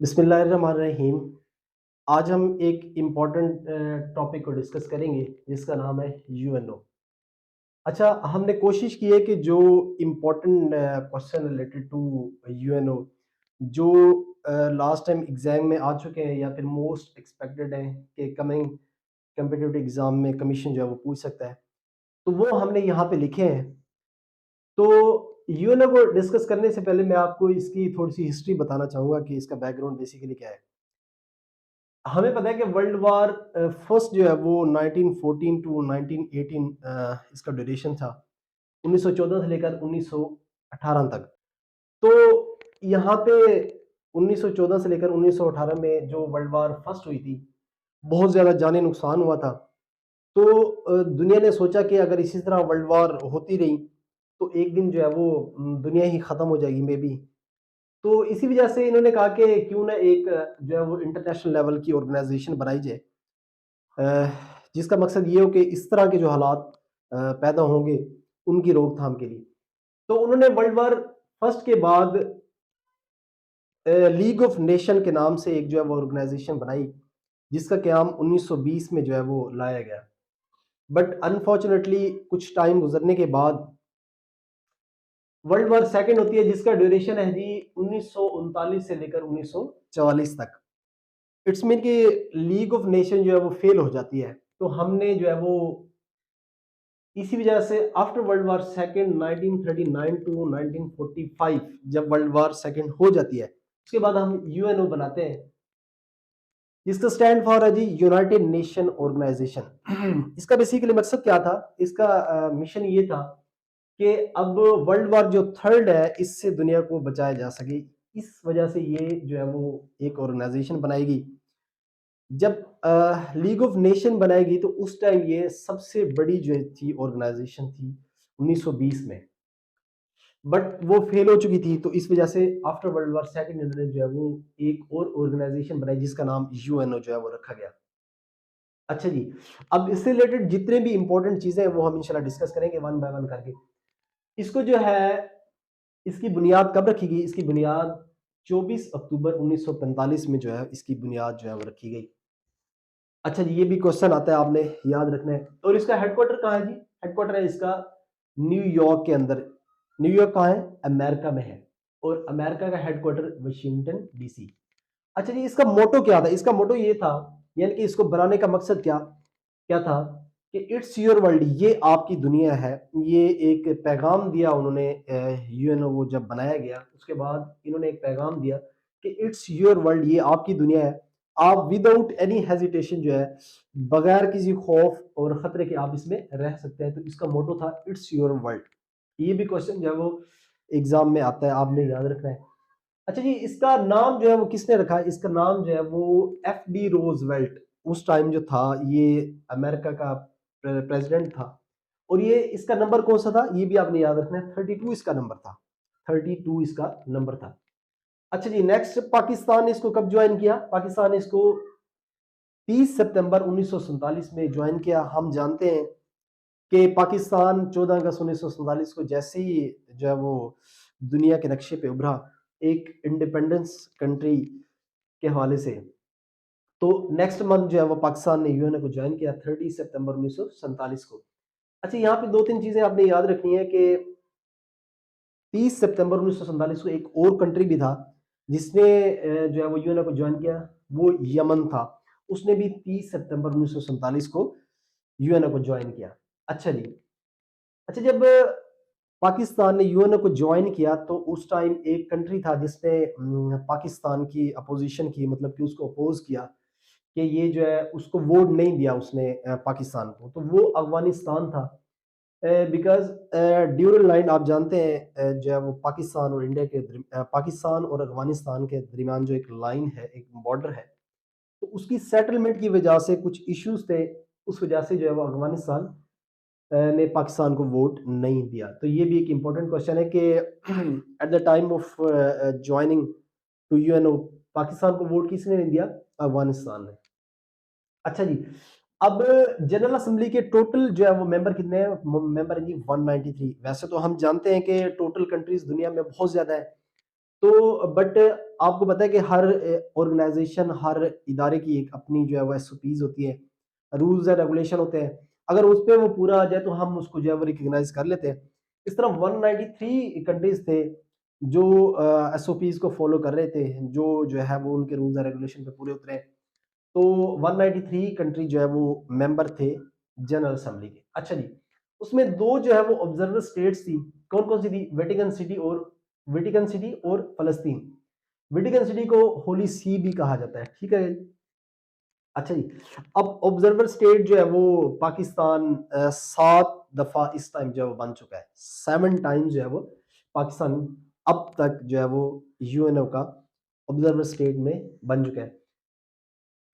बिस्मिल्लाहिर्रहमानिर्रहीम। आज हम एक इम्पॉर्टेंट टॉपिक को डिस्कस करेंगे जिसका नाम है यूएनओ। अच्छा, हमने कोशिश की है कि जो important question related to UNO जो लास्ट टाइम एग्जाम में आ चुके हैं या फिर मोस्ट एक्सपेक्टेड हैं कि कमिंग कम्पिटिटिव एग्जाम में कमीशन जो है वो पूछ सकता है, तो वो हमने यहाँ पे लिखे हैं। तो यूएनओ को डिस्कस करने से पहले मैं आपको इसकी थोड़ी सी हिस्ट्री बताना चाहूँगा कि इसका बैकग्राउंड बेसिकली क्या है। हमें पता है कि वर्ल्ड वार फर्स्ट जो है वो 1914 टू 1918 इसका ड्यूरेशन था, 1914 से लेकर 1918 तक। तो यहाँ पे 1914 से लेकर 1918 में जो वर्ल्ड वार फर्स्ट हुई थी, बहुत ज़्यादा जानी नुकसान हुआ था। तो दुनिया ने सोचा कि अगर इसी तरह वर्ल्ड वार होती रही तो एक दिन जो है वो दुनिया ही ख़त्म हो जाएगी मे बी। तो इसी वजह से इन्होंने कहा कि क्यों ना एक जो है वो इंटरनेशनल लेवल की ऑर्गेनाइजेशन बनाई जाए, अ, जिसका मकसद ये हो कि इस तरह के जो हालात पैदा होंगे उनकी रोकथाम के लिए। तो उन्होंने वर्ल्ड वार फर्स्ट के बाद लीग ऑफ नेशन के नाम से एक जो है वो ऑर्गेनाइजेशन बनाई, जिसका क़याम 1920 में जो है वो लाया गया। बट अनफॉर्चुनेटली कुछ टाइम गुजरने के बाद वर्ल्ड वार सेकंड होती है, जिसका ड्यूरेशन है जी 1939 से लेकर 1944 तक। इट्स मीन कि लीग ऑफ नेशन जो है वो फेल हो जाती है। तो हमने जो है वो इसी वजह से after world war second 1939 to 1945 जब वर्ल्ड वार सेकंड हो जाती है, उसके बाद हम यूएनओ बनाते हैं, जिसका स्टैंड फॉर है जी यूनाइटेड नेशन ऑर्गेनाइजेशन। इसका बेसिकली मकसद क्या था, इसका मिशन ये था कि अब वर्ल्ड वार जो थर्ड है इससे दुनिया को बचाया जा सके। इस वजह से ये जो है वो एक ऑर्गेनाइजेशन बनाएगी। जब लीग ऑफ नेशन बनाएगी तो उस टाइम ये सबसे बड़ी जो थी ऑर्गेनाइजेशन थी 1920 में, बट वो फेल हो चुकी थी। तो इस वजह से आफ्टर वर्ल्ड वार सेकंड इन्होंने जो है वो एक और ऑर्गेनाइजेशन बनाई जिसका नाम यूएनओ जो है वो रखा गया। अच्छा जी, अब इससे रिलेटेड जितने भी इंपॉर्टेंट चीजें हैं वो हम इंशाल्लाह डिस्कस करेंगे वन बाय वन करके। इसको जो है, इसकी बुनियाद कब रखी गई? इसकी बुनियाद 24 अक्टूबर 1945 में जो है इसकी बुनियाद जो है वो रखी गई। अच्छा जी, ये भी क्वेश्चन आता है, आपने याद रखना है। और इसका हेडक्वार्टर कहाँ है जी? हेडक्वार्टर है इसका न्यूयॉर्क के अंदर। न्यूयॉर्क कहाँ है? अमेरिका में है। और अमेरिका का हेडक्वार्टर वाशिंगटन डीसी। अच्छा जी, इसका मोटो क्या था? इसका मोटो ये था, यानी कि इसको बनाने का मकसद क्या क्या था कि इट्स योर वर्ल्ड, ये आपकी दुनिया है। ये एक पैगाम दिया उन्होंने, यूएनओ वो जब बनाया गया उसके बाद इन्होंने एक पैगाम दिया कि इट्स योर वर्ल्ड, ये आपकी दुनिया है। आप विदाउट एनी हेजिटेशन जो है, बगैर किसी खौफ और खतरे के आप इसमें रह सकते हैं। तो इसका मोटो था इट्स योर वर्ल्ड। ये भी क्वेश्चन जो है वो एग्जाम में आता है, आपने याद रखना है। अच्छा जी, इसका नाम जो है वो किसने रखा है? इसका नाम जो है वो एफ डी रोजवेल्ट, उस टाइम जो था ये अमेरिका का प्रेसिडेंट था। और ये इसका नंबर कौन सा था ये भी आपने याद रखना है, 32 इसका नंबर था। 32 इसका नंबर था। अच्छा जी, नेक्स्ट, पाकिस्तान ने इसको कब ज्वाइन किया? पाकिस्तान ने इसको 30 सितंबर 1947 में ज्वाइन किया। हम जानते हैं कि पाकिस्तान 14 अगस्त 1947 को जैसे ही जो है वो दुनिया के नक्शे पे उभरा, एक इंडिपेंडेंस कंट्री के हवाले से, तो नेक्स्ट मंथ जो है वो पाकिस्तान ने यूएनओ को ज्वाइन किया 30 सितंबर 1947 को। अच्छा, यहाँ पे दो तीन चीजें आपने याद रखनी है कि 30 सितंबर 1947 को एक और कंट्री भी था जिसने जो है वो यूएनओ को ज्वाइन किया, वो यमन था। उसने भी 30 सितंबर 1947 को यूएनओ को ज्वाइन किया। अच्छा जी, अच्छा, जब पाकिस्तान ने यूएनओ को ज्वाइन किया तो उस टाइम एक कंट्री था जिसने पाकिस्तान की अपोजिशन की, मतलब कि उसको अपोज किया कि ये जो है उसको वोट नहीं दिया उसने पाकिस्तान को, तो वो अफगानिस्तान था। बिकॉज ड्यूरल लाइन आप जानते हैं, जो है वो पाकिस्तान और इंडिया के पाकिस्तान और अफगानिस्तान के दरमियान जो एक लाइन है, एक बॉर्डर है, तो उसकी सेटलमेंट की वजह से कुछ इश्यूज थे। उस वजह से जो है वो अफगानिस्तान ने पाकिस्तान को वोट नहीं दिया। तो ये भी एक इम्पोर्टेंट क्वेश्चन है कि at the time of joining two UNO Pakistan को वोट किसने नहीं दिया? अफगानिस्तान ने। अच्छा जी, अब जनरल असेंबली के टोटल जो है वो मेंबर कितने हैं? मेंबर है जी 193। वैसे तो हम जानते हैं कि टोटल कंट्रीज दुनिया में बहुत ज्यादा है, तो बट आपको पता है कि हर ऑर्गेनाइजेशन, हर इदारे की एक अपनी जो है वो एसओपीज होती है, रूल्स एंड रेगुलेशन होते हैं। अगर उस पे वो पूरा आ जाए तो हम उसको जो है वो रिकॉग्नाइज कर लेते हैं। इस तरह 193 कंट्रीज थे जो एसओपीज को फॉलो कर रहे थे, जो है वो उनके रूल्स एंड रेगुलेशन पे पूरे उतरे। तो 193 कंट्री जो है वो मेंबर थे जनरल असेंबली के। अच्छा जी, उसमें दो जो है वो ऑब्जर्वर स्टेट्स थी। कौन कौन सी थी? वेटिकन सिटी और फलस्तीन। वेटिकन सिटी को होली सी भी कहा जाता है, ठीक है। अच्छा जी, अब ऑब्जर्वर स्टेट जो है वो पाकिस्तान 7 दफा इस टाइम जो है वो बन चुका है। 7 टाइम्स जो है वो पाकिस्तान अब तक जो है वो यूएनओ का ऑब्जर्वर स्टेट में बन चुका है।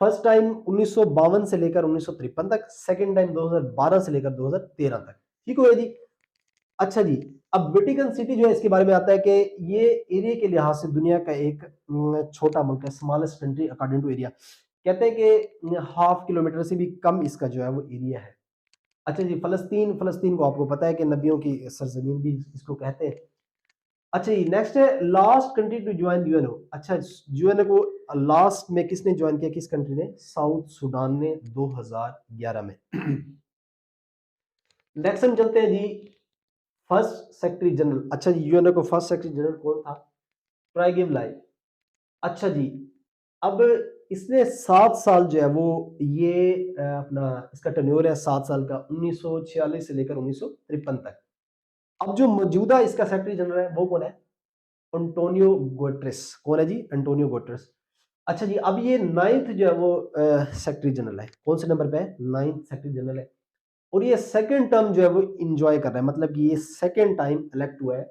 फर्स्ट टाइम 1952 से लेकर 1953 तक, सेकंड टाइम 2012 से लेकर 2013 तक, ठीक हो जी। अच्छा जी, अब वेटिकन सिटी जो है इसके बारे में आता है कि ये एरिया के लिहाज से दुनिया का एक छोटा मुल्क है, smallest country according to area. कहते हैं कि ½ किलोमीटर से भी कम इसका जो है वो एरिया है। अच्छा जी, फलस्तीन, फलस्तीन को आपको पता है कि नबियों की सरजमीन भी इसको कहते हैं। अच्छा जी, नेक्स्ट है last country to join UNO. अच्छा, यूएनओ को लास्ट में किसने ज्वाइन किया, किस कंट्री ने? साउथ सुडान ने 2011 में। नेक्स्ट हम चलते हैं जी, फर्स्ट सेक्रेटरी जनरल। अच्छा जी, यूएनओ को फर्स्ट सेक्रेटरी जनरल कौन था? ट्राइगिव लाई। अच्छा जी, अब इसने 7 साल जो है वो ये अपना इसका टेन्योर है 7 साल का, 1946 से लेकर 1953 तक। अब जो मौजूदा इसका सेक्रेटरी जनरल है वो कौन है? Antonio Guterres. कौन है जी? Antonio Guterres. अच्छा जी, अब ये 9th जो है वो सेक्रेटरी जनरल है। कौन से नंबर पे है? 9th सेक्रेटरी जनरल है। और ये सेकंड टर्म जो है वो इंजॉय कर रहा है, मतलब कि ये सेकंड टाइम इलेक्ट हुआ है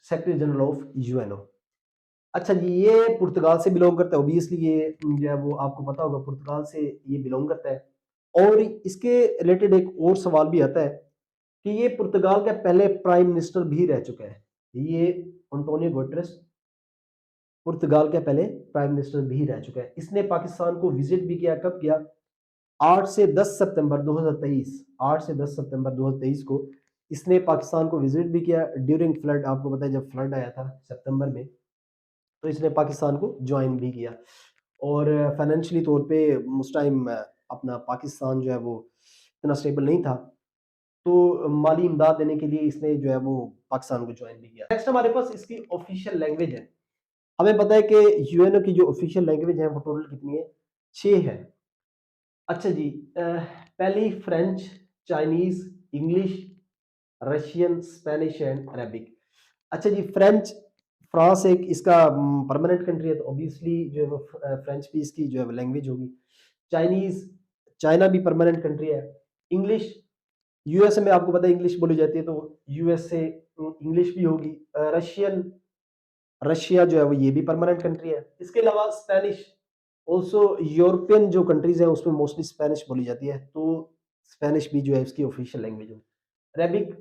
सेक्रेटरी जनरल ऑफ यूएनओ। अच्छा जी, ये पुर्तगाल से बिलोंग करता है। ऑब्वियसली ये जो है वो आपको पता होगा, पुर्तगाल से ये बिलोंग करता है। और इसके रिलेटेड एक और सवाल भी आता है कि ये पुर्तगाल का पहले प्राइम मिनिस्टर भी रह चुका है। ये एंटोनियो गुटेरेस पुर्तगाल का पहले प्राइम मिनिस्टर भी रह चुका है। इसने पाकिस्तान को विजिट भी किया। कब किया? 8 से 10 सितंबर 2023, 8 से 10 सितंबर 2023 को इसने पाकिस्तान को विजिट भी किया ड्यूरिंग फ्लड। आपको पता है जब फ्लड आया था सितंबर में, तो इसने पाकिस्तान को ज्वाइन भी किया। और फाइनेंशियली तौर पे उस टाइम अपना पाकिस्तान जो है वो इतना स्टेबल नहीं था, तो माली इमदाद देने के लिए इसने जो है वो पाकिस्तान को ज्वाइन भी किया। नेक्स्ट हमारे पास इसकी ऑफिशियल लैंग्वेज है। हमें पता है कि यूएनओ की जो ऑफिशियल लैंग्वेज है वो टोटल कितनी है? 6 है। अच्छा जी, पहली French, Chinese, English, Russian, Spanish and Arabic. अच्छा जी, फ्रेंच, फ्रांस एक इसका परमानेंट कंट्री है, तो ऑब्वियसली जो है वो फ्रेंच भी इसकी जो है लैंग्वेज होगी। चाइनीज, चाइना भी परमानेंट कंट्री है। इंग्लिश, यूएसए में आपको पता है इंग्लिश बोली जाती है, तो यूएसए इंग्लिश भी होगी। रशियन, रशिया जो है वो ये भी परमानेंट कंट्री है। इसके अलावा स्पेनिश, ऑल्सो यूरोपियन जो कंट्रीज हैं उसमें मोस्टली स्पेनिश बोली जाती है, तो स्पेनिश भी जो है इसकी ऑफिशियल लैंग्वेज है। अरेबिक,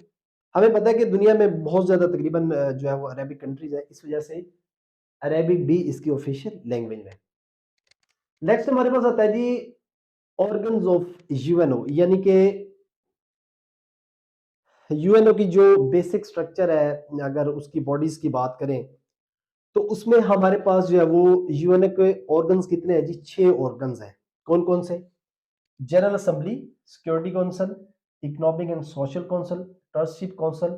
हमें पता है कि दुनिया में बहुत ज़्यादा तकरीबन जो है वो अरेबिक कंट्रीज है, इस वजह से अरेबिक भी इसकी ऑफिशियल लैंग्वेज है। नेक्स्ट हमारे पास आता है जी ऑर्गन्स ऑफ यूएनओ, यानी कि यूएनओ की जो बेसिक स्ट्रक्चर है, अगर उसकी बॉडीज की बात करें तो उसमें हमारे पास जो है वो यूएनओ के ऑर्गन्स कितने हैं जी? 6 ऑर्गन्स हैं। कौन कौन से? General assembly, security council, economic and social council, ट्रस्टशिप council,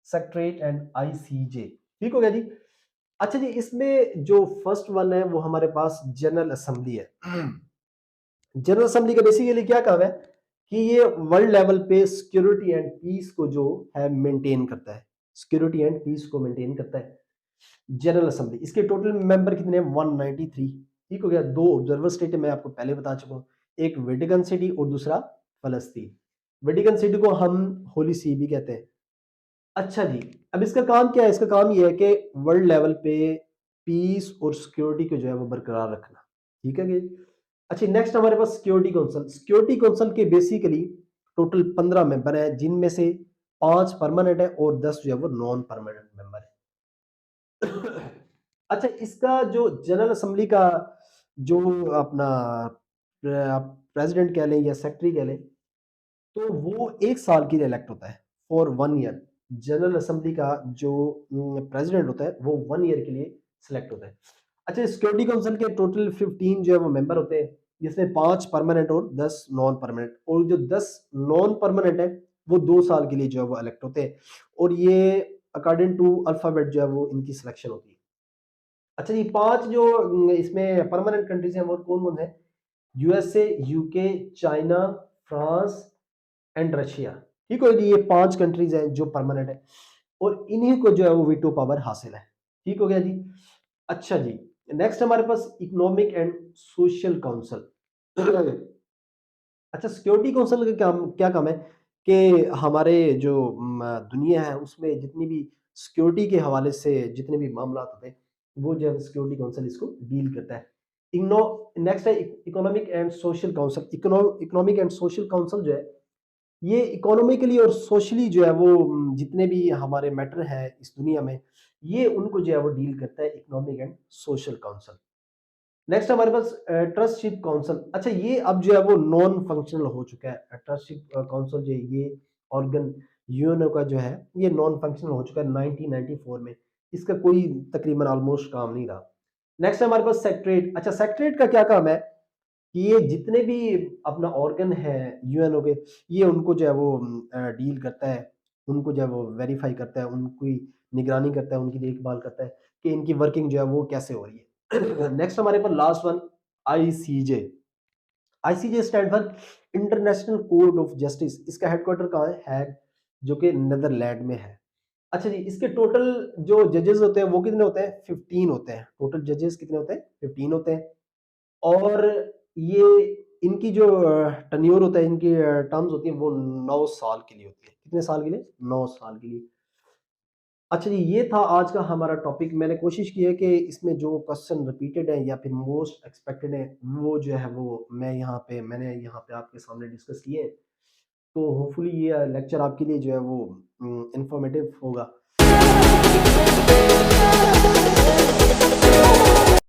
secretariat and ICJ. ठीक हो गया जी। अच्छा जी, इसमें जो फर्स्ट वन है वो हमारे पास जनरल असेंबली है। जनरल असेंबली का बेसिकली क्या काम है कि ये वर्ल्ड लेवल पे सिक्योरिटी एंड पीस को जो है मेंटेन करता है, सिक्योरिटी एंड पीस को मेंटेन करता है जनरल असेंबली। इसके टोटल मेंबर कितने हैं? 193। ठीक हो गया। दो ऑब्जर्वर स्टेट मैं आपको पहले बता चुका हूँ, एक वेटिकन सिटी और दूसरा फलस्तीन। वेटिकन सिटी को हम होली सी भी कहते हैं। अच्छा जी, अब इसका काम क्या है? इसका काम ये है कि वर्ल्ड लेवल पे पीस और सिक्योरिटी को जो है वो बरकरार रखना। ठीक है जी। अच्छा, नेक्स्ट हमारे पास सिक्योरिटी काउंसिल। सिक्योरिटी काउंसिल के बेसिकली टोटल 15 मेंबर हैं, जिनमें से 5 परमानेंट है और 10 जो है वो नॉन परमानेंट मेंबर है। अच्छा, इसका जो जनरल असेंबली का जो अपना प्रेसिडेंट कह लें या सेक्रेटरी कह लें, तो वो 1 साल के लिए इलेक्ट होता है फॉर 1 ईयर। जनरल असेंबली का जो प्रेसिडेंट होता है वो 1 ईयर के लिए सिलेक्ट होता है। अच्छा, सिक्योरिटी काउंसिल के टोटल 15 जो है वो मेंबर होते हैं, जिसमें 5 परमानेंट और 10 नॉन परमानेंट, और जो 10 नॉन परमानेंट है वो 2 साल के लिए जो है वो इलेक्ट होते हैं, और ये अकॉर्डिंग टू अल्फाबेट जो है वो इनकी सिलेक्शन होती है। अच्छा, ये 5 जो इसमें परमानेंट कंट्रीज हैं वो कौन-कौन है? USA, UK, China, France and Russia. ठीक हो जी, ये 5 कंट्रीज हैं जो परमानेंट है, और इन्हीं को जो है वो वीटो पावर हासिल है। ठीक हो गया जी। अच्छा जी, नेक्स्ट हमारे पास इकोनॉमिक एंड सोशल काउंसिल। अच्छा, सिक्योरिटी काउंसिल का काम क्या काम है कि हमारे जो दुनिया है उसमें जितनी भी सिक्योरिटी के हवाले से जितने भी मामला होते हैं वो जो है सिक्योरिटी काउंसिल इसको डील करता है। इग्नो नेक्स्ट है economic and social council. Economic and social council जो है ये इकोनॉमिकली और सोशली जो है वो जितने भी हमारे मैटर है इस दुनिया में, ये उनको जो है वो डील करता है economic and social council. Next हमारे पास ट्रस्टशिप काउंसिल। अच्छा, ये अब जो है वो नॉन फंक्शनल हो चुका है। ट्रस्टशिप काउंसिल जो है ये ऑर्गन यूएनओ का जो है ये नॉन फंक्शनल हो चुका है 1994 में। इसका कोई तकरीबन ऑलमोस्ट काम नहीं रहा। नेक्स्ट हमारे पास सेक्रेटरीट। अच्छा, सेक्रेटरीट का क्या काम है कि ये जितने भी अपना ऑर्गन है यूएनओ के, ये उनको जो है वो डील करता है, उनको जो है वो वेरीफाई करता है, उनकी निगरानी करता है, उनकी देखभाल करता है कि इनकी वर्किंग जो है वो कैसे हो रही है। नेक्स्ट हमारे पास last one ICJ. ICJ stand for International Court of Justice. इसका हेडक्वार्टर कहाँ है? हैग, जो कि नीदरलैंड में है। अच्छा जी, इसके टोटल जो जजेस होते हैं वो कितने होते हैं? 15 होते हैं। टोटल जजेस कितने होते हैं? 15 होते हैं। और ये इनकी जो टन्योर होता है, इनकी टर्म्स होती है वो 9 साल के लिए होती है। कितने साल के लिए? 9 साल के लिए। अच्छा जी, ये था आज का हमारा टॉपिक। मैंने कोशिश की है कि इसमें जो क्वेश्चन रिपीटेड है या फिर मोस्ट एक्सपेक्टेड है वो जो है वो मैंने यहाँ पे आपके सामने डिस्कस किए हैं। तो होपफुली ये लेक्चर आपके लिए जो है वो इंफॉर्मेटिव होगा।